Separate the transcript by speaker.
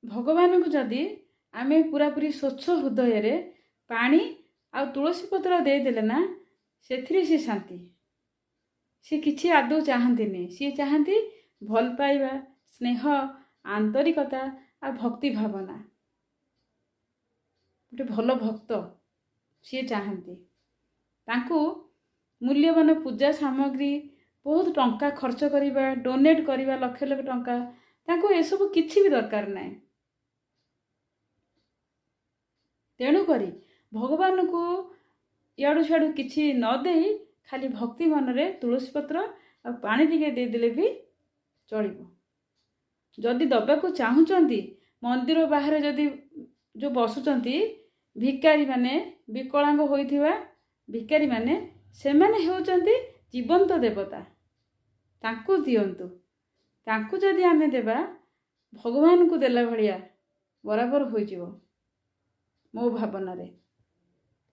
Speaker 1: भगवान को जदि आम पूरापूरी स्वच्छ हृदय पानी आ तुलसी पत्र देदेले ना से सी शांति सी किसी आदौ चाहती सी चाहती भल पाइबा स्नेह आंतरिकता आ भक्ति भावना गोटे भल भक्त सी चाहती तांकु मूल्यवान पूजा सामग्री बहुत टंका खर्च करवा डोनेट करवा लक्ष लक्ष टंका तांकु ए सब किछि भी दरकार नहीं। तेणु करी भगवान को इाड़ू सियाड़ू किछि न देई खाली भक्ति मन रे तुलसी पत्र आ पानी टिके देदेले भी चलिबो। जदि दबाकू चाहूचंती मंदिर बाहर जदि जो बसुचंती भिकारी माने विकलांग होइथिबा भिकारी माने सेमाने हेउचंती जीवंत देवता तांकू दियंतु तांकू जदि आमे देबा भगवान को देला भलिया बराबर होई जीवो मो भावना रे।